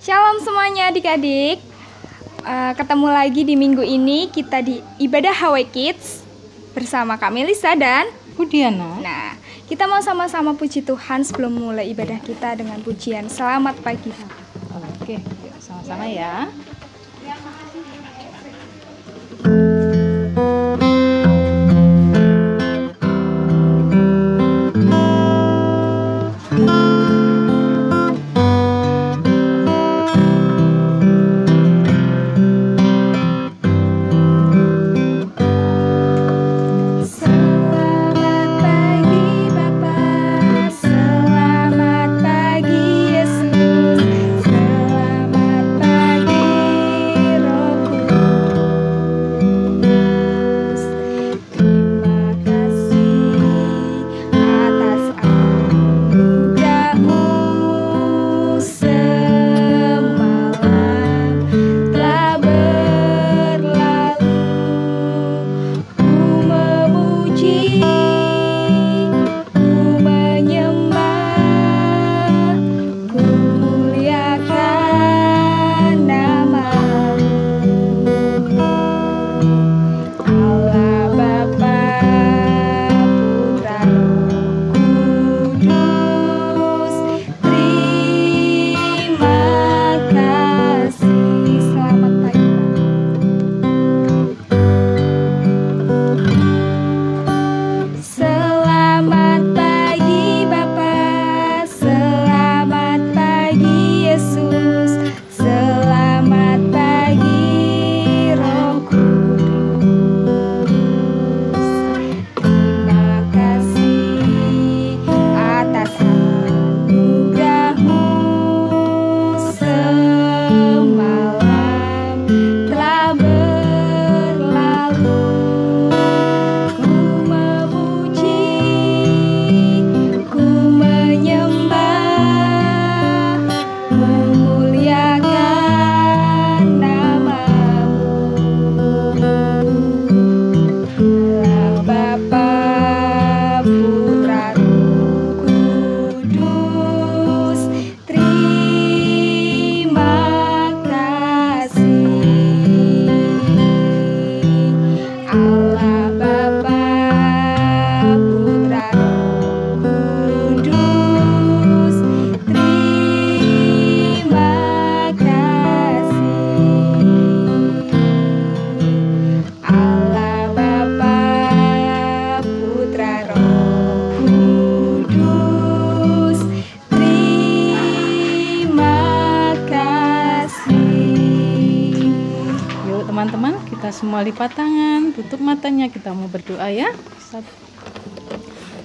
Shalom semuanya adik-adik. Ketemu lagi di minggu ini kita di ibadah Hawaii Kids bersama Kak Melisa dan Budiana. Nah, kita mau sama-sama puji Tuhan sebelum mulai ibadah kita dengan pujian Selamat Pagi. Oke, yuk sama-sama ya. Teman-teman, kita semua lipat tangan, tutup matanya, kita mau berdoa ya.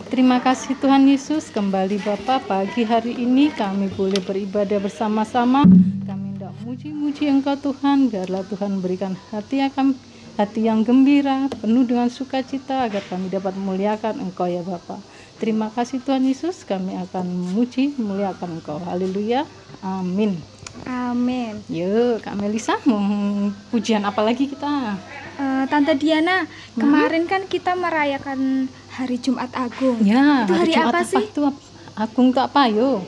Terima kasih Tuhan Yesus, kembali Bapa, pagi hari ini kami boleh beribadah bersama-sama. Kami hendak muji-muji Engkau Tuhan, biarlah Tuhan berikan hati yang gembira, penuh dengan sukacita, agar kami dapat memuliakan Engkau ya Bapa. Terima kasih Tuhan Yesus, kami akan memuji, memuliakan Engkau. Haleluya, amin. Amin. Yuk, Kak Melisa, pujian apa lagi kita? Tante Diana, kemarin kan kita merayakan Hari Jumat Agung. Ya, itu hari Jumat apa sih? Itu Agung itu apa? Yuk,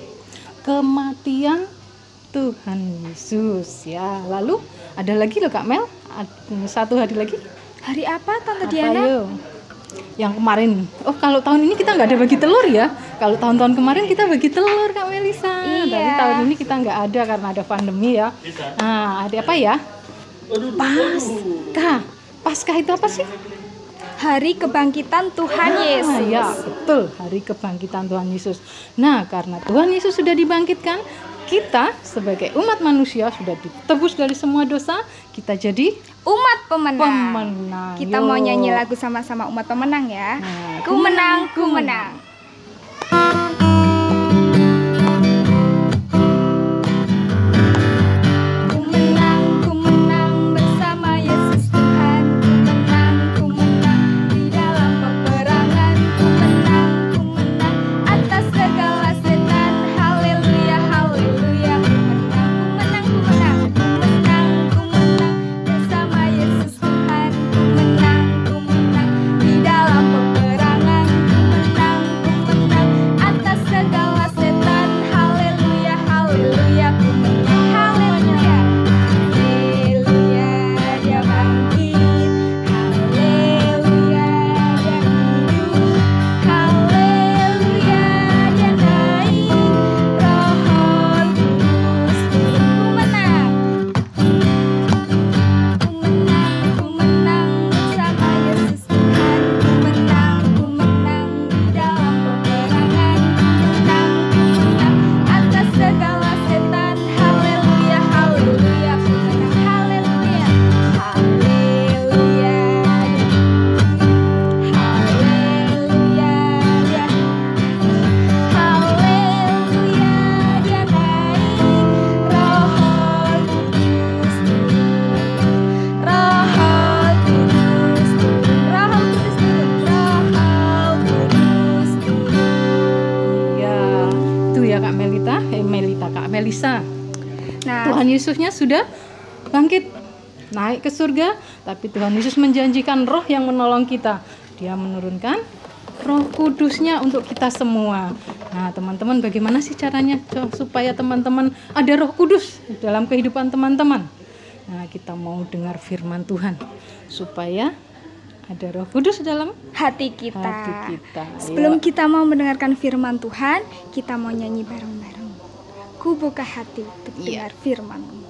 kematian Tuhan Yesus. Ya, lalu ada lagi loh Kak Mel, satu hari lagi. Hari apa Tante Apa Diana? yuk? Yang kemarin. Oh, kalau tahun ini kita nggak ada bagi telur ya. Kalau tahun-tahun kemarin kita bagi telur Kak Melisa. Iya. Tapi tahun ini kita nggak ada karena ada pandemi ya. Nah, ada apa ya? Paskah itu apa sih? Hari Kebangkitan Tuhan Yesus. Ya, betul. Hari Kebangkitan Tuhan Yesus. Nah, karena Tuhan Yesus sudah dibangkitkan, kita sebagai umat manusia sudah ditebus dari semua dosa. Kita jadi umat pemenang. Kita mau nyanyi lagu sama-sama umat pemenang ya. Nah, ku menang, ku menang. Benar. Tuhan Yesusnya sudah bangkit, naik ke surga, tapi Tuhan Yesus menjanjikan roh yang menolong kita. Dia menurunkan Roh Kudusnya untuk kita semua. Nah, teman-teman, bagaimana sih caranya supaya teman-teman ada Roh Kudus dalam kehidupan teman-teman? Nah, kita mau dengar firman Tuhan supaya ada Roh Kudus dalam hati kita. Ayo. Sebelum kita mau mendengarkan firman Tuhan, kita mau nyanyi bareng-bareng. Ku buka hati untuk dengar firman-Mu.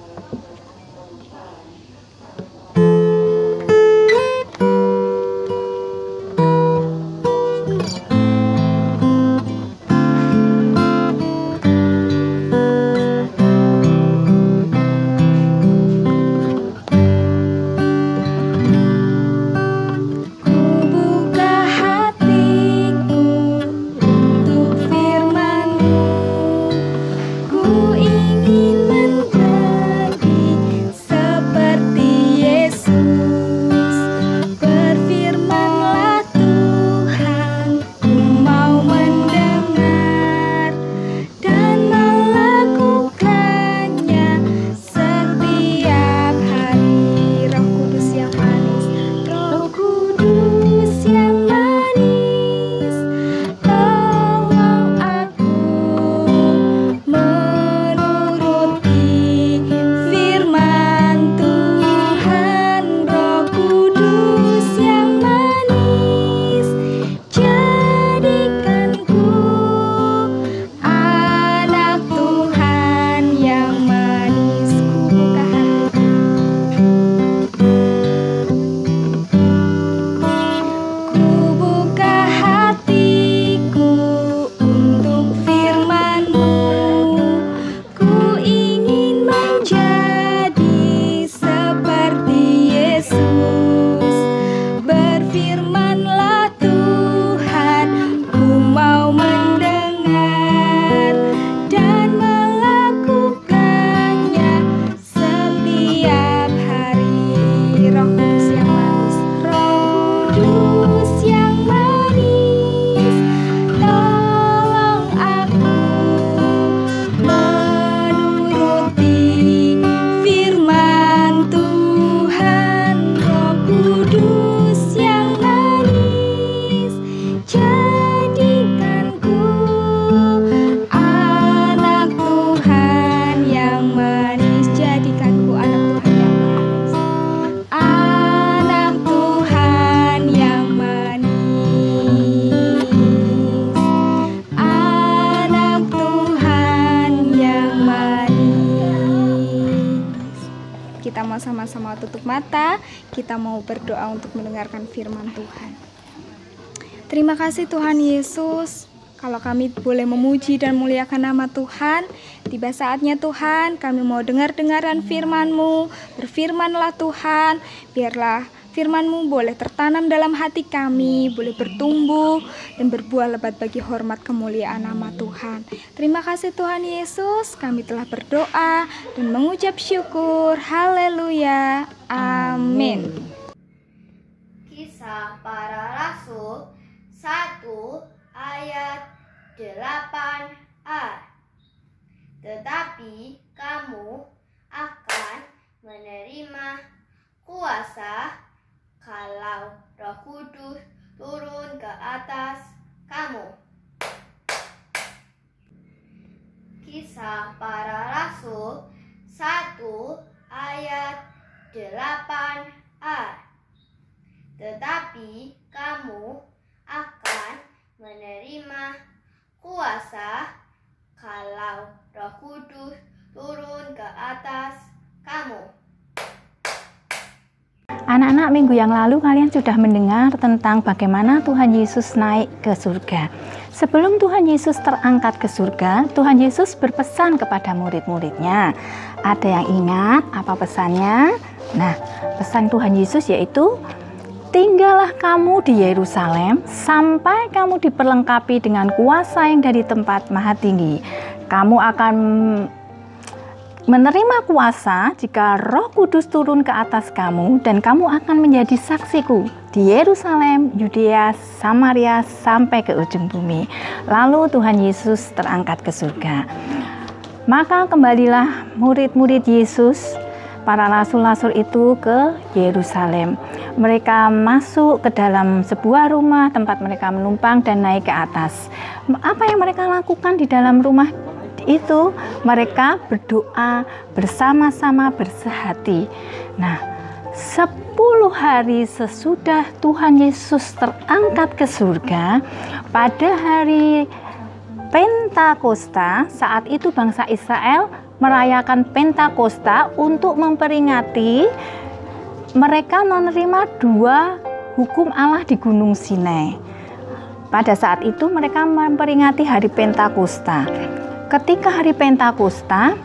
Sama-sama tutup mata, kita mau berdoa untuk mendengarkan firman Tuhan. Terima kasih Tuhan Yesus, kalau kami boleh memuji dan muliakan nama Tuhan. Tiba saatnya Tuhan, kami mau dengar-dengaran firman-Mu. Berfirmanlah Tuhan, biarlah firman-Mu boleh tertanam dalam hati kami, boleh bertumbuh dan berbuah lebat bagi hormat kemuliaan nama Tuhan. Terima kasih Tuhan Yesus, kami telah berdoa dan mengucap syukur. Haleluya. Amin. Kisah Para Rasul 1 ayat 8a. Tetapi kamu akan menerima kuasa kalau Roh Kudus turun ke atas kamu. Kisah Para Rasul 1 ayat 8a. Tetapi kamu akan menerima kuasa kalau Roh Kudus turun ke atas kamu. Anak-anak, minggu yang lalu kalian sudah mendengar tentang bagaimana Tuhan Yesus naik ke surga. Sebelum Tuhan Yesus terangkat ke surga, Tuhan Yesus berpesan kepada murid-muridnya. Ada yang ingat apa pesannya? Nah, pesan Tuhan Yesus yaitu, tinggallah kamu di Yerusalem sampai kamu diperlengkapi dengan kuasa yang dari tempat Maha Tinggi. Kamu akan menerima kuasa jika Roh Kudus turun ke atas kamu, dan kamu akan menjadi saksiku di Yerusalem, Yudea, Samaria, sampai ke ujung bumi. Lalu Tuhan Yesus terangkat ke surga. Maka kembalilah murid-murid Yesus, para rasul-rasul itu ke Yerusalem. Mereka masuk ke dalam sebuah rumah tempat mereka menumpang dan naik ke atas. Apa yang mereka lakukan di dalam rumah itu? Mereka berdoa bersama-sama bersehati. Nah, 10 hari sesudah Tuhan Yesus terangkat ke surga, pada hari Pentakosta, saat itu bangsa Israel merayakan Pentakosta untuk memperingati mereka menerima 2 hukum Allah di Gunung Sinai. Pada saat itu mereka memperingati hari Pentakosta. Ketika hari Pentakosta,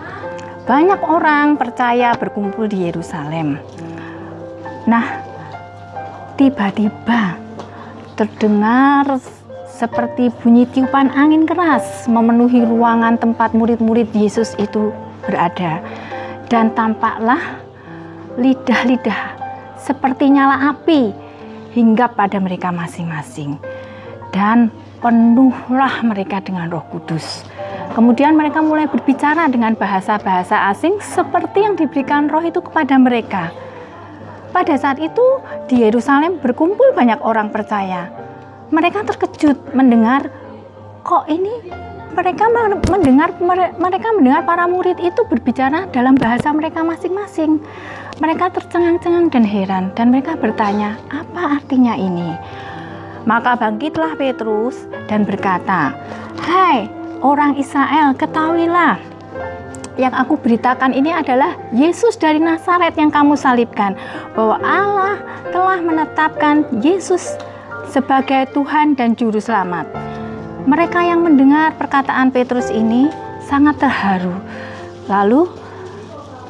banyak orang percaya berkumpul di Yerusalem. Nah, tiba-tiba terdengar seperti bunyi tiupan angin keras memenuhi ruangan tempat murid-murid Yesus itu berada. Dan tampaklah lidah-lidah seperti nyala api hinggap pada mereka masing-masing. Dan penuhlah mereka dengan Roh Kudus. Kemudian mereka mulai berbicara dengan bahasa-bahasa asing seperti yang diberikan Roh itu kepada mereka. Pada saat itu di Yerusalem berkumpul banyak orang percaya. Mereka terkejut mendengar, kok ini mereka mendengar para murid itu berbicara dalam bahasa mereka masing-masing. Mereka tercengang-cengang dan heran, dan mereka bertanya, apa artinya ini? Maka bangkitlah Petrus dan berkata, hai orang Israel, ketahuilah, yang aku beritakan ini adalah Yesus dari Nazaret yang kamu salibkan, bahwa Allah telah menetapkan Yesus sebagai Tuhan dan Juru Selamat. Mereka yang mendengar perkataan Petrus ini sangat terharu. Lalu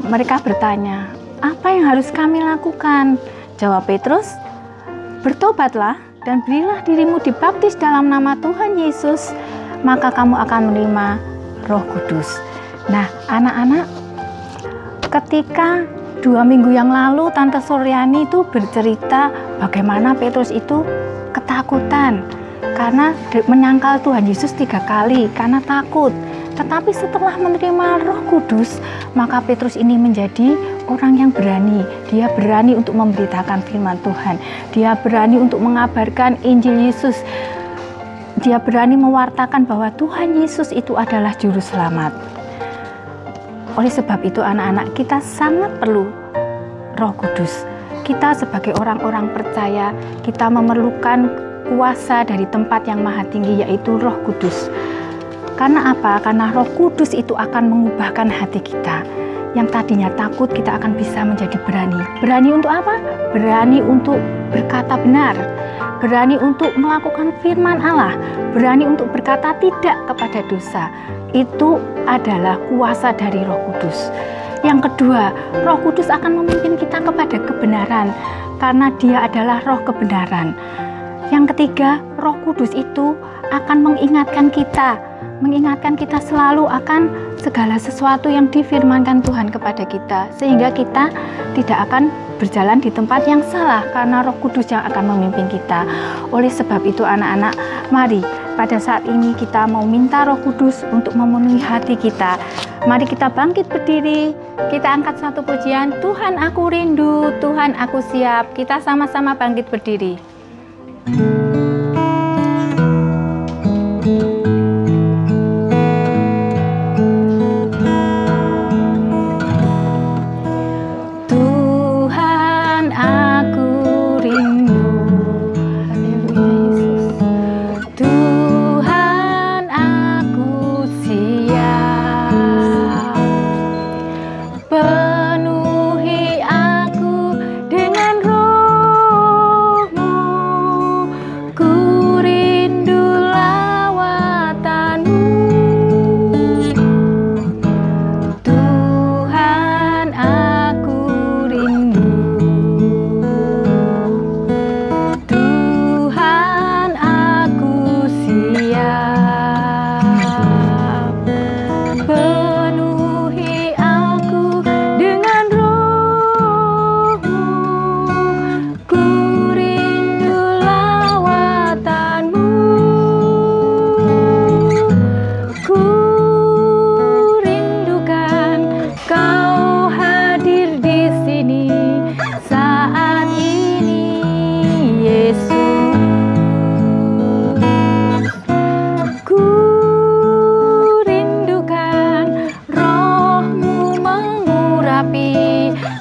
mereka bertanya, apa yang harus kami lakukan? Jawab Petrus, bertobatlah dan berilah dirimu dibaptis dalam nama Tuhan Yesus, maka kamu akan menerima Roh Kudus. Nah, anak-anak, ketika 2 minggu yang lalu Tante Suryani itu bercerita bagaimana Petrus itu ketakutan karena menyangkal Tuhan Yesus 3 kali karena takut. Tetapi setelah menerima Roh Kudus, maka Petrus ini menjadi orang yang berani. Dia berani untuk memberitakan firman Tuhan. Dia berani untuk mengabarkan Injil Yesus. Dia berani mewartakan bahwa Tuhan Yesus itu adalah Juru Selamat. Oleh sebab itu anak-anak, kita sangat perlu Roh Kudus. Kita sebagai orang-orang percaya, kita memerlukan kuasa dari tempat yang maha tinggi, yaitu Roh Kudus. Karena apa? Karena Roh Kudus itu akan mengubahkan hati kita. Yang tadinya takut, kita akan bisa menjadi berani. Berani untuk apa? Berani untuk berkata benar. Berani untuk melakukan firman Allah. Berani untuk berkata tidak kepada dosa. Itu adalah kuasa dari Roh Kudus. Yang kedua, Roh Kudus akan memimpin kita kepada kebenaran, karena Dia adalah Roh kebenaran. Yang ketiga, Roh Kudus itu akan mengingatkan kita selalu akan segala sesuatu yang difirmankan Tuhan kepada kita, sehingga kita tidak akan berjalan di tempat yang salah, karena Roh Kudus yang akan memimpin kita. Oleh sebab itu anak-anak, mari pada saat ini kita mau minta Roh Kudus untuk memenuhi hati kita. Mari kita bangkit berdiri, kita angkat satu pujian, Tuhan aku rindu, Tuhan aku siap. Kita sama-sama bangkit berdiri. Tuhan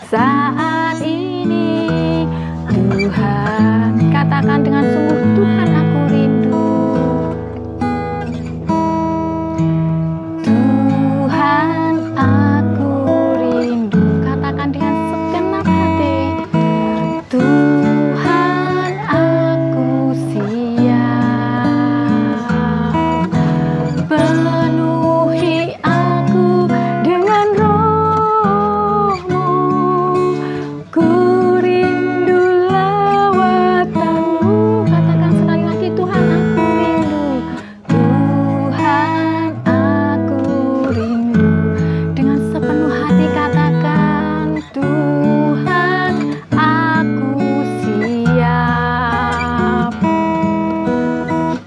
saat ini. Tuhan, katakan dengan sungguh, Tuhan aku rindu. Tuhan aku rindu, katakan dengan segenap hati. Tuhan aku siap, penuhi aku dengan Roh-Mu. Ku rindu lawatan-Mu, katakan sekali lagi, Tuhan aku rindu. Tuhan aku rindu, dengan sepenuh hati katakan, Tuhan aku siap,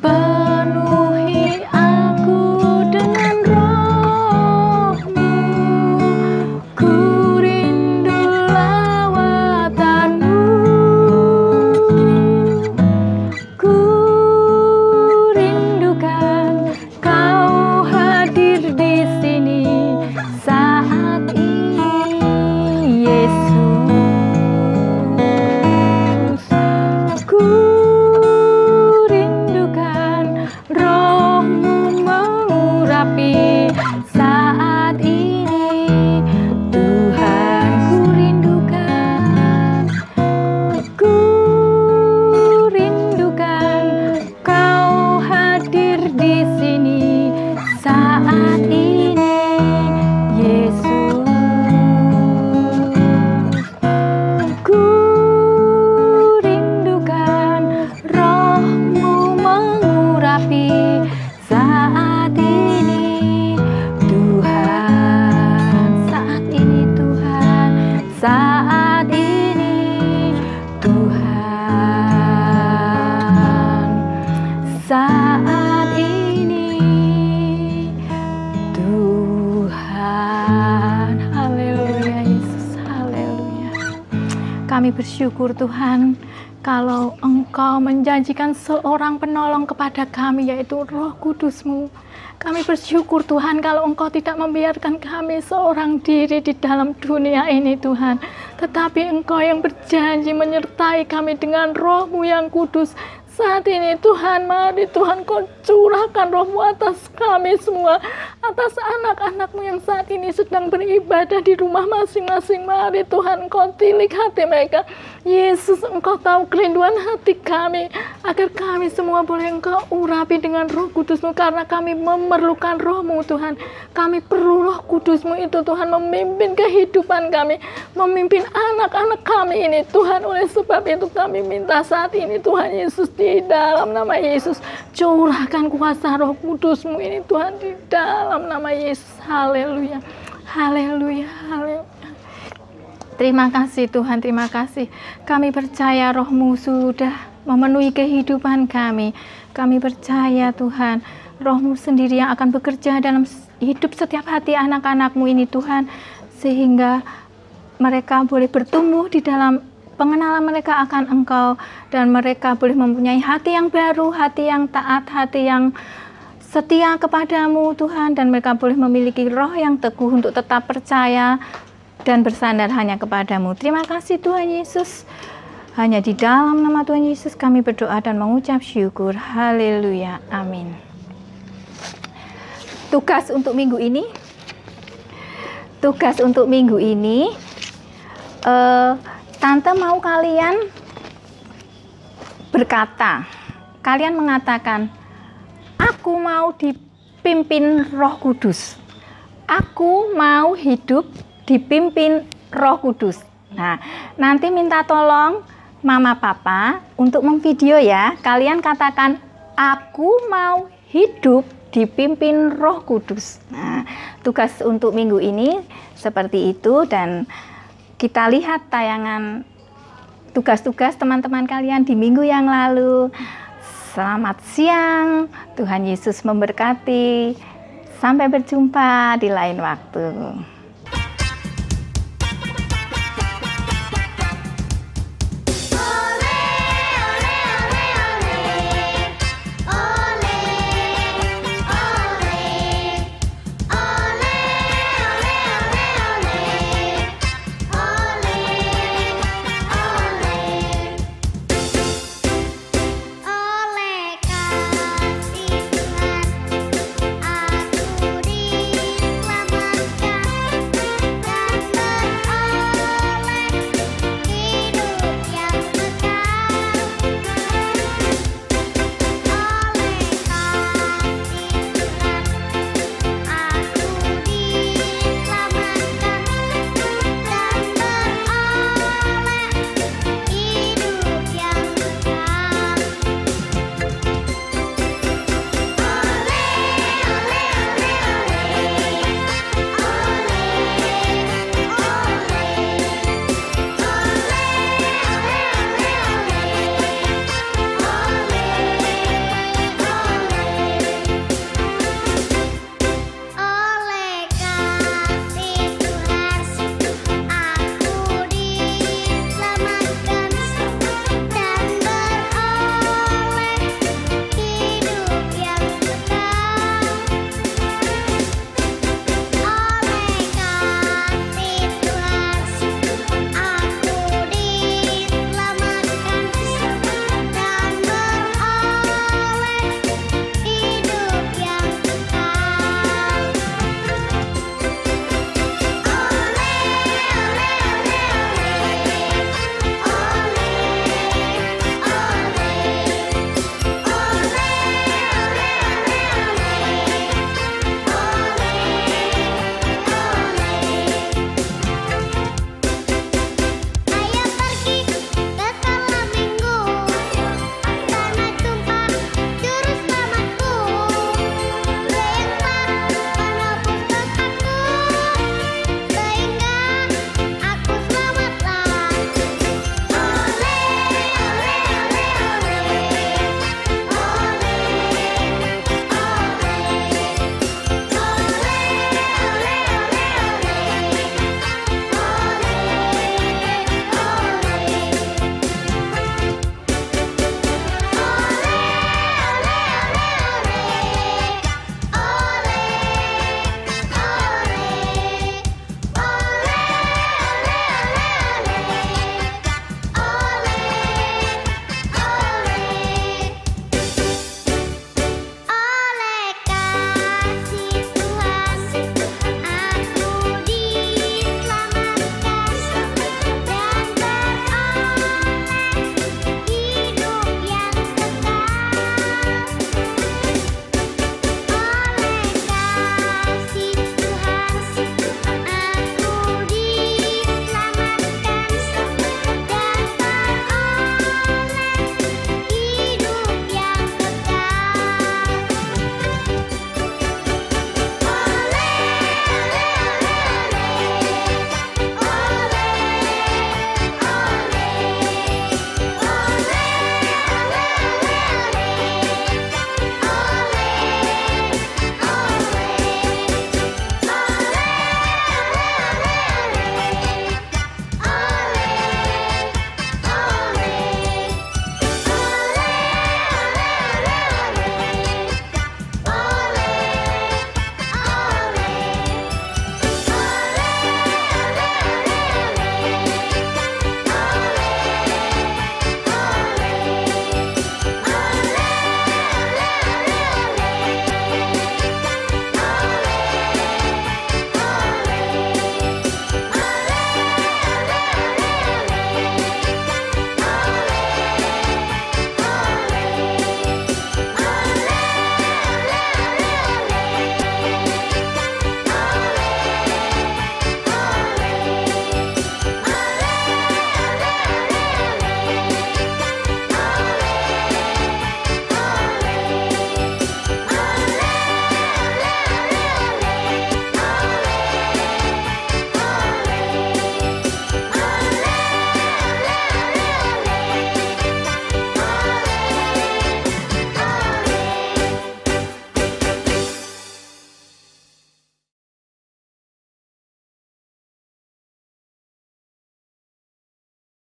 penuhi aku dengan Roh-Mu. Ku rindu lawatan-Mu, ku rindukan Kau hadir di sini saat ini, Yesus. Ku rindukan Roh-Mu mengurapi saat ini, Tuhan. Ku rindukan, ku rindukan Kau hadir di sini saat ini, Yesus. Ku rindukan Roh-Mu mengurapi saat ini, Tuhan. Saat ini, Tuhan. Saat ini, Tuhan. Saat ini, Tuhan. Haleluya, Yesus. Haleluya. Kami bersyukur, Tuhan, kalau Engkau menjanjikan seorang penolong kepada kami, yaitu Roh Kudus-Mu. Kami bersyukur, Tuhan, kalau Engkau tidak membiarkan kami seorang diri di dalam dunia ini, Tuhan. Tetapi Engkau yang berjanji menyertai kami dengan Roh-Mu yang kudus. Saat ini, Tuhan, mari Tuhan Kau curahkan Roh-Mu atas kami semua, atas anak-anak-Mu yang saat ini sedang beribadah di rumah masing-masing. Mari Tuhan Kau tilik hati mereka. Yesus, Engkau tahu kerinduan hati kami, agar kami semua boleh Engkau urapi dengan Roh Kudus-Mu, karena kami memerlukan Roh-Mu, Tuhan. Kami perlu Roh Kudus-Mu itu, Tuhan, memimpin kehidupan kami, memimpin anak-anak kami ini, Tuhan. Oleh sebab itu kami minta saat ini, Tuhan Yesus, di dalam nama Yesus, curahkan kuasa Roh Kudus-Mu ini, Tuhan, di dalam nama Yesus. Haleluya, haleluya, haleluya. Terima kasih, Tuhan, terima kasih. Kami percaya Roh-Mu sudah memenuhi kehidupan kami. Kami percaya, Tuhan, Roh-Mu sendiri yang akan bekerja dalam hidup setiap hati anak-anak-Mu ini, Tuhan, sehingga mereka boleh bertumbuh di dalam pengenalan mereka akan Engkau, dan mereka boleh mempunyai hati yang baru, hati yang taat, hati yang setia kepadamu, Tuhan, dan mereka boleh memiliki roh yang teguh untuk tetap percaya dan bersandar hanya kepadamu. Terima kasih, Tuhan Yesus. Hanya di dalam nama Tuhan Yesus kami berdoa dan mengucap syukur. Haleluya, amin. Tugas untuk minggu ini, Tante mau kalian berkata, kalian mengatakan, aku mau dipimpin Roh Kudus. Aku mau hidup dipimpin Roh Kudus. Nah, nanti minta tolong Mama Papa untuk memvideo ya. Kalian katakan, aku mau hidup dipimpin Roh Kudus. Nah, tugas untuk minggu ini seperti itu, dan kita lihat tayangan tugas-tugas teman-teman kalian di minggu yang lalu. Selamat siang, Tuhan Yesus memberkati. Sampai berjumpa di lain waktu.